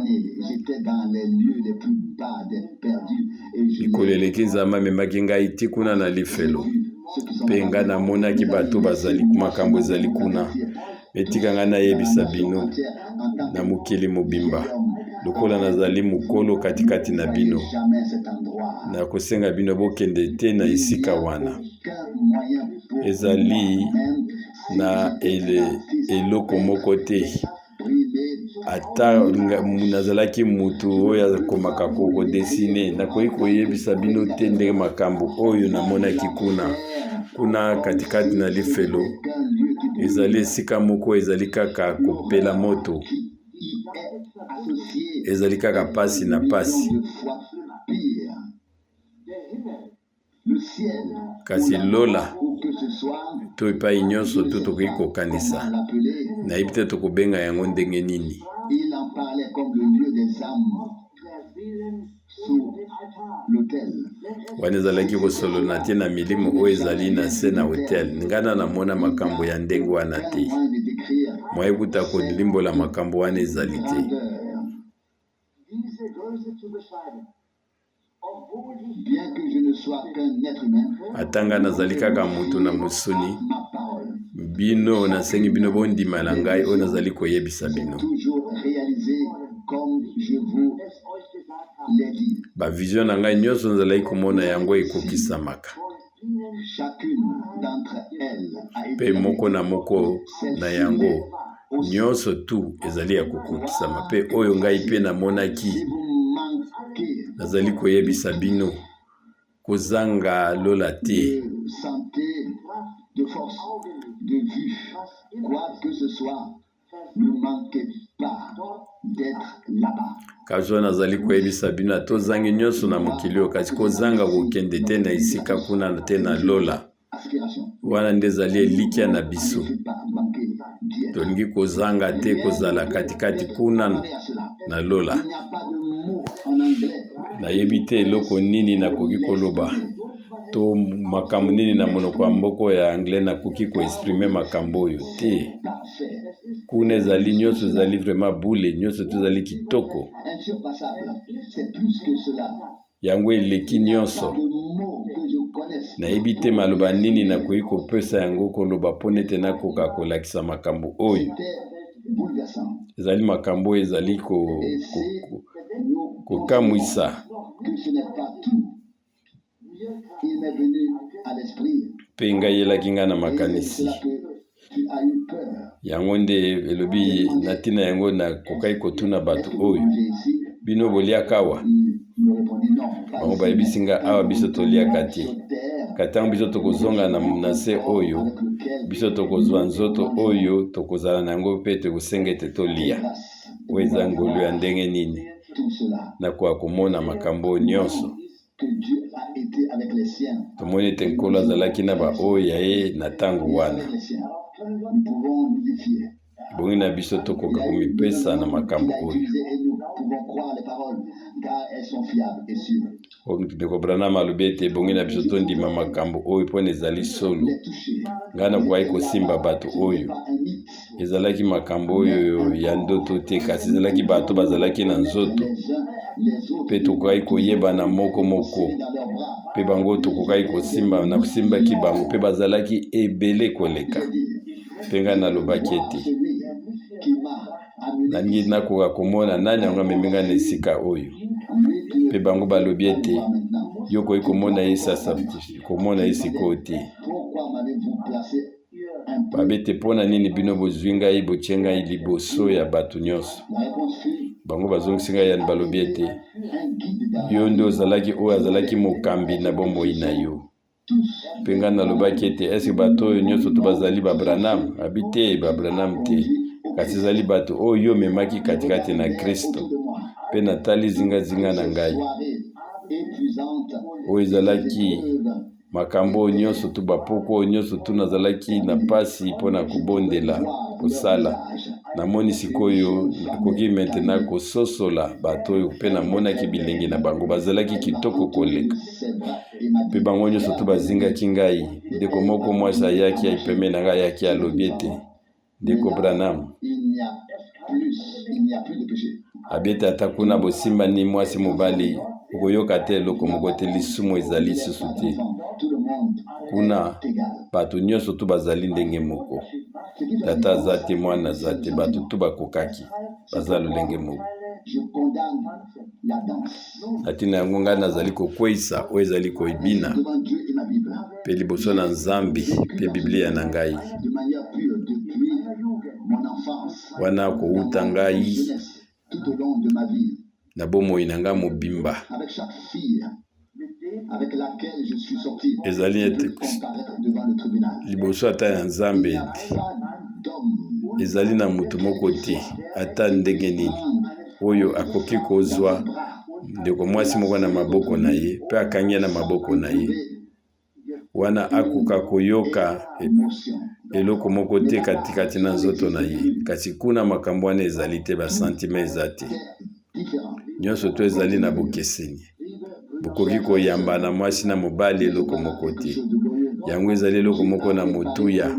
mikolo eleki nzambe amemaki ngai ti kuna na lifelo mpe ngai namonaki bato bazali makambo ezali kuna etika ngai nayebisa bino na mokili mobimba lokola nazali mokolo katikati na bino na kosenga bino bokende te na esika wana ezali na eloko moko te ata nazalaki mutu oyo akomaka kodesine nakoki koyebisa bino te ndenge makambo oyo namonaki kuna katikati na lifelo ezali esika moko ezali kaka kopela moto ezali kaka pasi na pasi kasi lola to epai nyonso to tokoki kokanisa nayebi te tokobenga yango ndenge nini wana ezalaki kosolona te na milimo oyo ezali na se na hotel ngana namona makambo ya ndenge wana te mwayekuta kolimbola makambo wana ezali te atanga nazali kaka mutu na musuni bino nasengi bino bondima na ngai oyo nazali koyebisa bino bavision na ngai nyonso nazalaki komona yango ekokisamaka mpe moko na moko na yango nyonso tu ezali ya kokokisama mpe oyo ngai mpe namonaki nazali koyebisa bino kozanga lola te kazo nazali koyebisa bino tozangi nyonso na mokili oyo kasi kozanga kokende te na esika kuna te na lola wana nde ezali elikya na biso tolingi kozanga te kozala katikati kuna na lola nayebi te eloko nini nakoki koloba to makambo nini na monoko ya mboko ya anglais nakoki koexprime makambo oyo te kuna ezali nyonso ezali vraiment bule nyonso tozali kitoko yango eleki nyonso nayebi te maloba nini nakoki kopesa yango koloba mpo nete nakoka kolakisa makambo oyo ezali makambo oyo ezali kokamwisa mpe ngai elaki ngai na makanisi yango nde elobi na ntina yango nakokaki kotuna bato oyo bino boliaka awa bango bayebisi ngai awa biso toliaka te katango biso tokozonga na se oyo biso tokozwa nzoto oyo tokozala na yango mpe tokosenga ete tolia oyo eza ngolu ya ndenge nini nakoka komona makambo nyonso tomoni ete nkolo azalaki na baoyo ya ye na ntango wana bongi na biso tokoka komipesa na makambo oyo ndeko Branham alobi ete bongi na biso tondima makambo oyo mpo ezali solo ngai nakoki kosimba bato oyo ezalaki makambo oyo ya ndoto te kasi ezalaki bato bazalaki na nzoto mpe tokokaki koyebana moko moko mpe bango tokokaki kosimba na kosimbaki bango mpe bazalaki ebele koleka mpe ngai nalobaki ete nalingi nakoka komona nani yango amemi ngai na esika oyo mpe bango balobi ete yo koki komona ye sasa komona ye sikoyo te babete mpona nini bino bozwi ngai botie ngai liboso ya bato nyonso bango bazongisi ngai yani balobi ete yo nde ozalaki oyo azalaki mokambi na bomoi na yo mpe ngai nalobaki ete eske bato oyo nyonso to bazali babranam abi te babranam te kasi ezali bato oyo yo memaki katikati na Kristo mpe natali zingazinga na ngai oyo ezalaki makambo nyonso tu bapoko nyonso tu nazalaki na pasi mpona kobondela kosala namoni sikoyo nakoki maintenant kososola bato oyo mpe namonaki bilenge na bango bazalaki kitoko koleka mpe bango nyonso tu bazingaki ngai ndeko moko mwasi ayaki aipeme na ngai ayaki alobi ete ndeko Branham abete ata kuna bosimba ni mwasi mobali okoyoka te eloko moko te lisumu ezali susu te kuna bato nyonso tu bazali ndenge moko tata aza te mwana aza te bato tu bakokaki baza lolenge moko natina yango ngai nazali kokweyisa oyo ezali koyebina mpe liboso na Nzambe mpe Biblia na ngai wana kouta ngai na bomoi na ngai mobimba ezali ete liboso ata ya Nzambe ezali na mutu moko te ata ndenge nini oyo akoki kozwa ndeko mwasi moko na maboko na ye mpe akangia na maboko na ye wana akoka koyoka eloko moko te katikati na nzoto na ye kasi kuna makambo wana ezali te basantima eza te nyonso to ezali na bokeseni bokoki koyamba na mwasi na mobali eloko moko te yango ezali eloko moko na motuya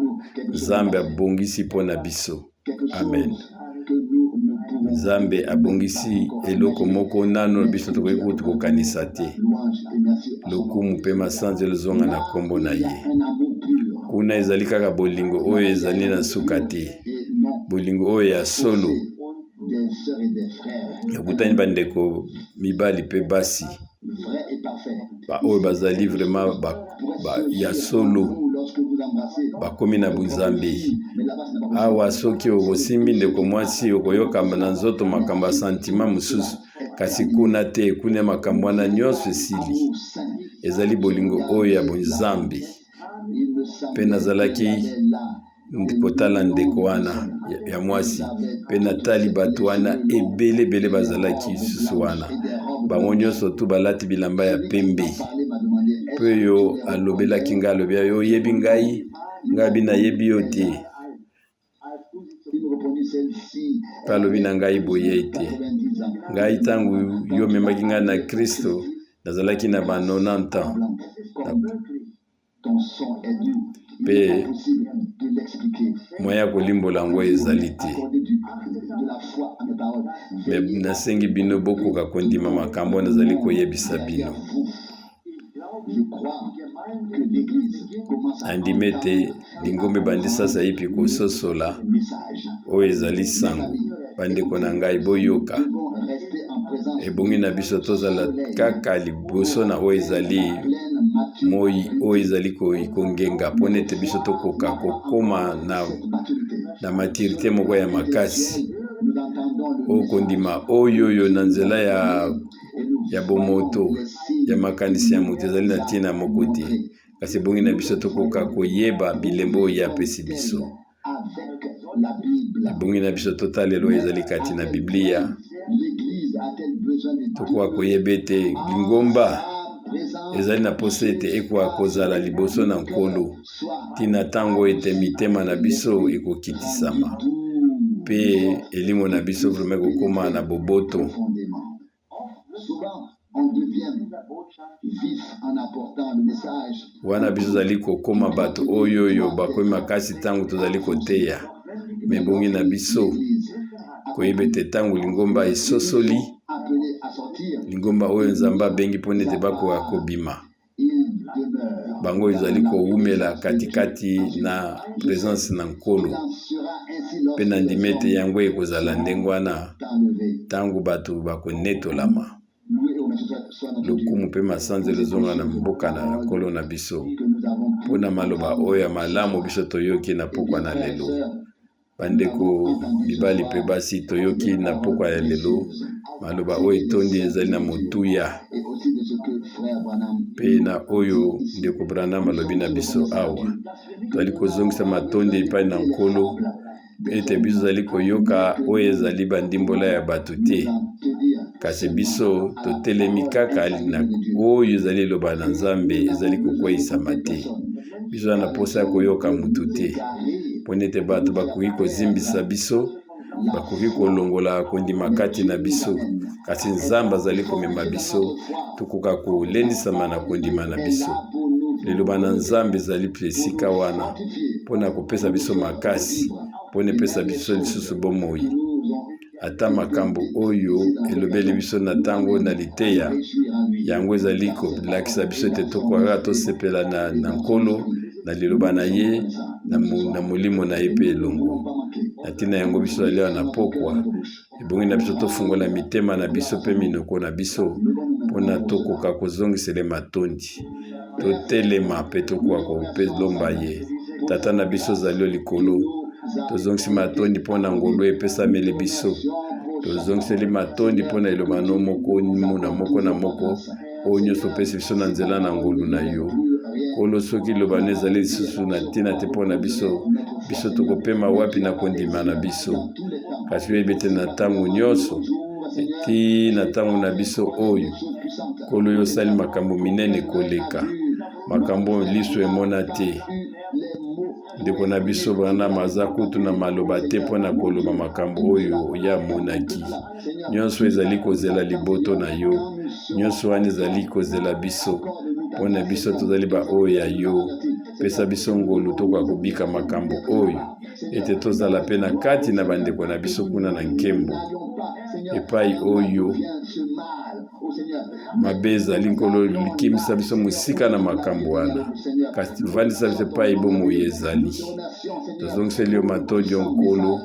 Nzambe abongisi mpona biso amen Nzambe abongisi eloko moko nano biso tokoki kokanisa te lokumu mpe masanzo ezonga na kombo na ye kuna ezali kaka bolingo oyo ezali na suka te bolingo oyo ya solo ekutani bandeko mibali mpe basi oyo bazali vraiment ya solo bakomi na bunzambe awa soki okosimbi ndeko mwasi okoyoka na nzoto makambo ya santima mosusu kasi kuna te kuna makambo wana nyonso esili ezali bolingo oyo ya bunzambe mpe nazalaki kotala ndeko wana ya mwasi mpe natali bato wana ebele bazalaki susu wana bango nyonso tu balati bilamba ya pembe mpe oyo alobelaki ngai alobi yo oyebi ngai bina yebi yo te mpe alobi na ngai boye ete ngai ntango yo memaki ngai na Kristo nazalaki na ba 90 ans mpe moya ya kolimbola yango ezali te me nasengi bino bokoka kondima makambo nazali koyebisa bino andimi ete lingombe bandi sasa yipi kososola oyo ezali sango bandeko na ngai boyoka ebongi na biso tozala kaka liboso na oyo ezali moi oyo ezali kongenga mpona ete biso tokoka kokoma na maturité moko ya makasi okondima oyo na nzela ya bomoto ya makanisi ya moto ezali na ntina moko te kasi ebongi na biso tokoka koyeba bilembo oyo apesi biso ebongi na biso totalelo ezali kati na Biblia tokoka koyeba ete lingomba ezali na posa ete ekoka kozala liboso na nkolo ntina ntango ete mitema na biso ekokitisama mpe elimo na biso vraimen kokoma na boboto wana biso zali kokoma bato oyo bakomi makasi ntango tozali koteya me bongi na biso koyeba ete ntango lingomba esosoli lingomba oyo Nzambe abengi mpona ete bakoka kobima bango ezali kowumela katikati na présence na nkolo mpe na ndimi ete yango ekozala ndenge wana ntango bato bakonetolama lokumu mpe masanzelo ezonga na mboka na nkolo na biso mpona maloba oyo ya malamu biso toyoki na pokwa na lelo bandeko mibali mpe basi toyoki na pokwa ya lelo maloba oyo etondi ezali na motuya mpe na oyo ndeko Branham alobi na biso awa toali kozongisa matondi epai na nkolo ete biso zali koyoka oyo ezali bandimbola ya bato te kasi biso totelemi kaka na oyo ezali loba na Nzambe ezali kokweyisama te. Biso na posa ya koyoka mutu te mpo ete bato bakoki kozimbisa biso, bakoki kolongola kondima kati na biso, kasi Nzambe azali komema biso tokoka kolendisama na kondima na biso. Liloba na Nzambe ezali esika wana mpona kopesa biso makasi, mpona epesa biso lisusu bomoi. Ata makambo oyo elobeli biso na ntango na liteya, yango ezali kolakisa biso ete tokoka tosepela na Nkolo, na liloba na ye, na molimo na ye mpe elongo. Na ntina yango biso aliwa na pokwa, ebongi na biso tofungola mitema na biso mpe minoko na biso mpona tokoka kozongisela matondi. Totelema mpe tokoka kolomba ye. Tata na biso ozali likolo, tozongisi matondi mpona ngolu epesameli biso. Tozongiseli matondi mpona eloba no moko muna moko na moko oyo nyonso opesi biso na nzela na ngolu na yo. Kolo soki liloba no ezali lisusu na ntina te mpona biso, biso tokopema wapi na kondima na biso. Kasi oyebi te na ntango nyonso eti na ntango na biso oyo Kolo yo osali makambo minene koleka, makambo liso emona te. Ndeko na biso Branham aza kutu na maloba te mpona koloba makambo oyo ya monaki. Nyonso ezali kozela liboto na yo, nyonso wana ezali kozela biso mpona biso tozali ba oyo ya yo. Pesa biso ngolu tokoka kobika makambo oyo ete tozala pe na kati na bandeko na biso kuna na nkembo epai oyo mabe ezali. Nkolo likimisa biso mosika na makambo wana, kasi vandisa biso epai bomoi ezali. Tozongiseli yo matondi yo Nkolo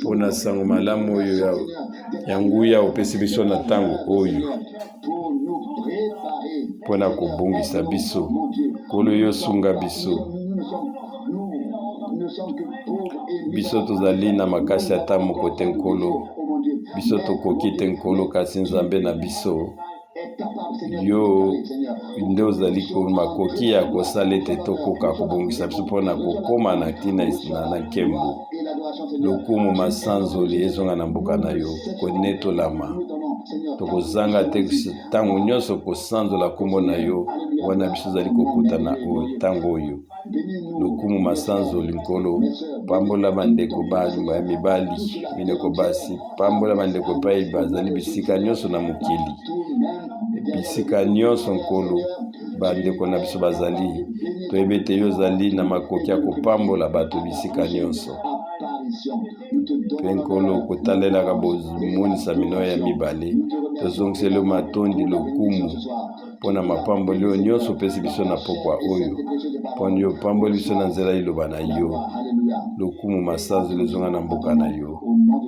mpona sango malamu oyo ya nguya opesi biso na ntango oyo mpona kobongisa biso. Nkolo yo sunga biso. Biso tozali na makasi ata moko te Nkolo, biso tokoki te Nkolo, kasi Nzambe na biso yo nde ozali makoki ya kosala ete tokoka kobongisa biso mpona kokoma na ntina na nkembo. Lokumu masanzoli ezonga na mboka na yo, konetolama. Tokozanga te ntango nyonso kosanzola kombo na yo wana biso ozali kokuta na ntango oyo. Lokumu masanzoli Nkolo, pambola bandeko ya mibali, mineko basi, pambola bandeko epai bazali bisika nyonso na mokili. Bisika nyonso Nkolo, bandeko na biso bazali, toyebi ete yo ozali na makoki ya kopambola bato bisika nyonso. Mpe Nkolo kotalelaka bomonisa mino ya mibale, tozongiseli matondi lokumu mpona mapamboli oyo nyonso opesi biso na pokwa oyo, mpona yo pamboli biso na nzela iloba na yo. Lokumu masanzoli ezonga na mboka na yo,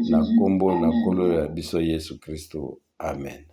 na kombo na Nkolo ya biso Yesu Kristo. Amen.